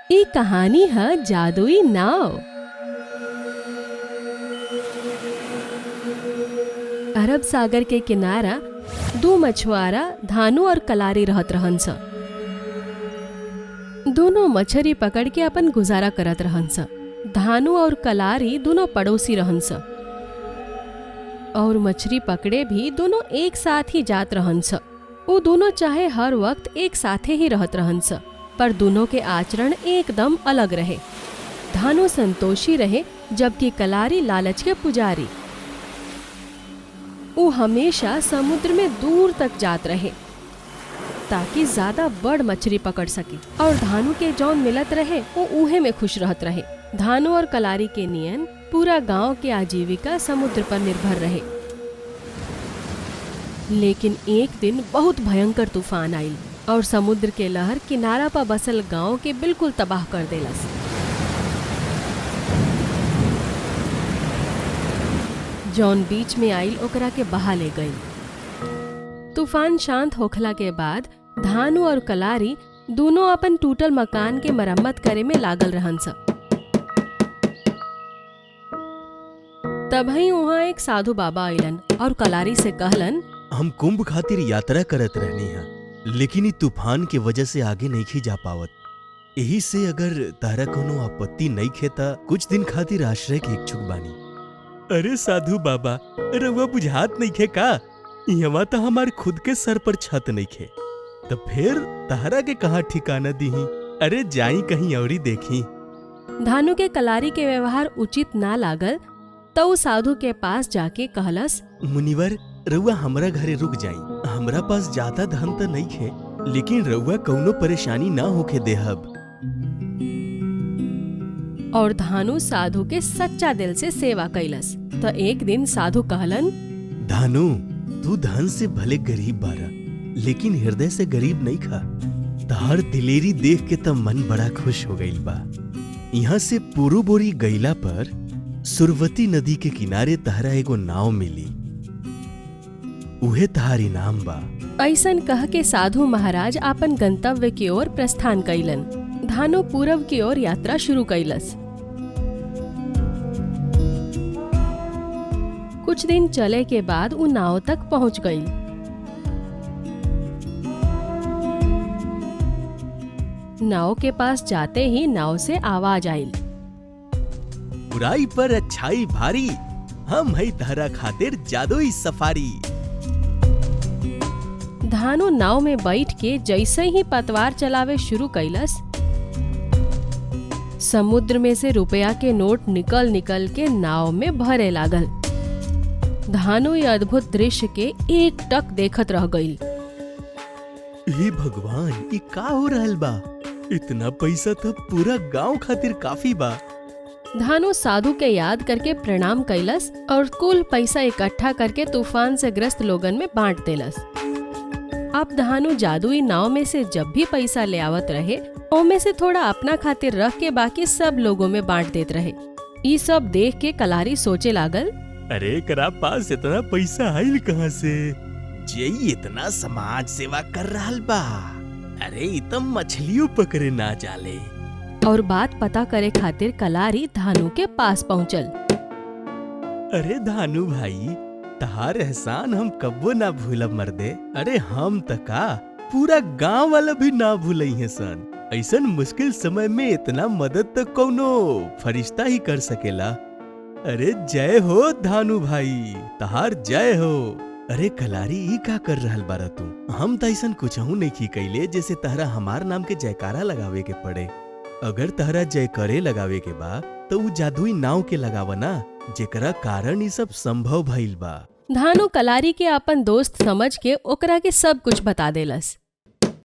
ई कहानी है जादुई नाव। अरब सागर के किनारा दो मछुआरा धानु और कलारी रहत रहन स। दोनों मछरी पकड़ के अपन गुजारा करत रहन स। धानु और कलारी दोनों पड़ोसी रहन स और मछली पकड़े भी दोनों एक साथ ही जात रहन स। वो दोनों चाहे हर वक्त एक साथे ही रहत रहन स, पर दोनों के आचरण एकदम अलग रहे। धानु संतोषी रहे जबकि कलारी लालच के पुजारी। वो हमेशा समुद्र में दूर तक जात रहे ताकि ज्यादा बड़ मछली पकड़ सके और धानु के जौन मिलत रहे वो उहे में खुश रहत रहे। धानु और कलारी के नियन पूरा गांव के आजीविका समुद्र पर निर्भर रहे। लेकिन एक दिन बहुत भयंकर तूफान आई और समुद्र के लहर किनारा पर बसल गांव के बिल्कुल तबाह कर देलस। जौन बीच में आइल ओकरा के बहा ले गई। तूफान शांत होखला के बाद धानु और कलारी दोनों अपन टूटल मकान के मरम्मत करे में लागल रहन स। तभी वहाँ एक साधु बाबा आइलन और कलारी से कहलन, हम कुंभ खातिर यात्रा करत रहनी है, लेकिन ई तूफान के वजह से आगे नहीं जा पावत। यही से अगर तारा कोनो आपत्ति नहीं खेता कुछ दिन खातिर आश्रय के इच्छुक बानी। अरे साधु बाबा, रउआ बुझात नहीं खे का? यहाँ तो हमार खुद के सर पर छत नहीं खे, तो फिर तारा के कहाँ ठिकाना दीही? अरे जाई कहीं औरी देखी। धानु के कलारी के व्यवहार उचित ना लागल तो वो साधु के पास जाके कहलस, मुनिवर, रउआ हमरा घरे रुक जाई। हमरा पास ज्यादा धन तो नहीं खे, लेकिन रउआ कौनो परेशानी ना होके देहब। और धानु साधु के सच्चा दिल से सेवा कैलस। तो एक दिन साधु कहलन, धानु, तू धन से भले गरीब बारा, लेकिन हृदय से गरीब नहीं खा। तहार दिलेरी देख के तब मन बड़ा खुश हो गईल बा। यहाँ से पूर्व बोरी गईला पर सुरवती नदी के किनारे तहरा एगो नाव मिली, उहे तहारी नाम बा। ऐसन कह के साधु महाराज अपन गंतव्य की ओर प्रस्थान कैलन। धानु पूरब की ओर यात्रा शुरू कैलस। कुछ दिन चले के बाद वो नाव तक पहुंच गई। नाव के पास जाते ही नाव से आवाज आई, बुराई पर अच्छाई भारी, हम है तहरा खातिर जादुई सफारी। धानु नाव में बैठ के जैसे ही पतवार चलावे शुरू कैलस, समुद्र में से रुपया के नोट निकल निकल के नाव में भरे लागल। धानु ये अद्भुत दृश्य के एक टक देखत रह गई। हे भगवान, ये का हो रहल बा? इतना पैसा तो पूरा गांव खातिर काफी बा। धानु साधु के याद करके प्रणाम कैलस और कुल पैसा इकट्ठा करके तूफान से ग्रस्त लोगन में बांट देलस। अब धानु जादुई नाव में से जब भी पैसा ले आवत रहे, ओमे से थोड़ा अपना खातिर रख के बाकी सब लोगों में बांट देत रहे। ये सब देख के कलारी सोचे लागल, अरे करा पास इतना पैसा आइल कहाँ से? जेई इतना समाज सेवा कर रहल बा। अरे इतम मछलियों पकड़े ना जाले। और बात पता करे खातिर कलारी धानु के पास पहुंचल। अरे धानु भाई, तहार एहसान हम कब्बो ना भूलब मर्दे। अरे हम तका पूरा गांव वाला भी ना भूलई है सन। ऐसन मुश्किल समय में इतना मदद तो कौनो फरिश्ता ही कर सकेला। अरे जय हो धानु भाई, तहार जय हो। अरे कलारी, ई का कर रहल बारा तू? हम तो ऐसन कुछहू नहीं की कैले जैसे तहरा हमार नाम के जयकारा लगावे के पड़े। अगर तहरा जय करे लगावे के बा तो उ जादुई नाव के लगावा ना, जेकरा कारण ये सब संभव भइल बा। धानु कलारी के अपन दोस्त समझ के ओकरा के सब कुछ बता देलस,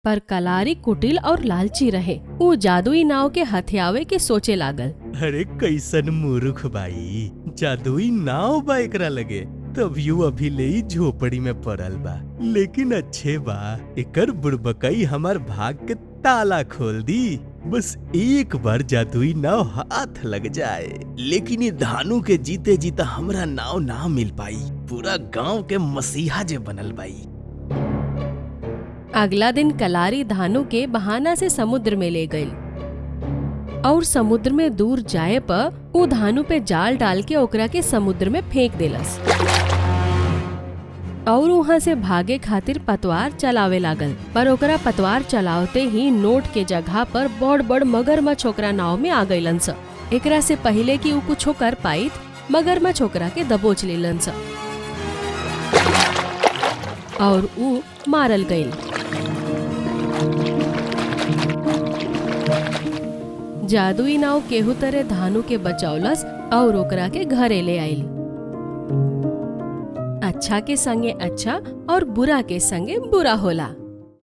पर कलारी कुटिल और लालची रहे। वो जादुई नाव के हथियावे के सोचे लागल। अरे कैसन मूर्ख बाई, जादुई नाव बा एकरा लगे, तब यू अभी ले ही झोपड़ी में पड़ल बा। लेकिन अच्छे बा, एकर बुड़बकई हमार भाग के ताला खोल दी। बस एक बार जादुई नाव हाथ लग जाए। लेकिन ये धानु के जीते जीता हमरा नाव ना मिल पाई। पूरा गांव के मसीहा जे बनल बाई। अगला दिन कलारी धानु के बहाना से समुद्र में ले गई। और समुद्र में दूर जाए पर वो धानु पे जाल डाल के ओकरा के समुद्र में फेंक देलस और वहाँ से भागे खातिर पतवार चलावे लागल। पर ओकरा पतवार चलावते ही नोट के जगह पर बड़ बड़ मगरमच्छ ओकरा नाव में आ गइलन स। एकरा से पहले कि ऊ कुछो कर पाइत मगरमच्छ ओकरा के दबोच लेलन स और ऊ मारल गइल। जादुई नाव केहू तरह धानु के बचौलस और ओकरा के घरे ले आइल। अच्छा के संगे अच्छा और बुरा के संगे बुरा होला।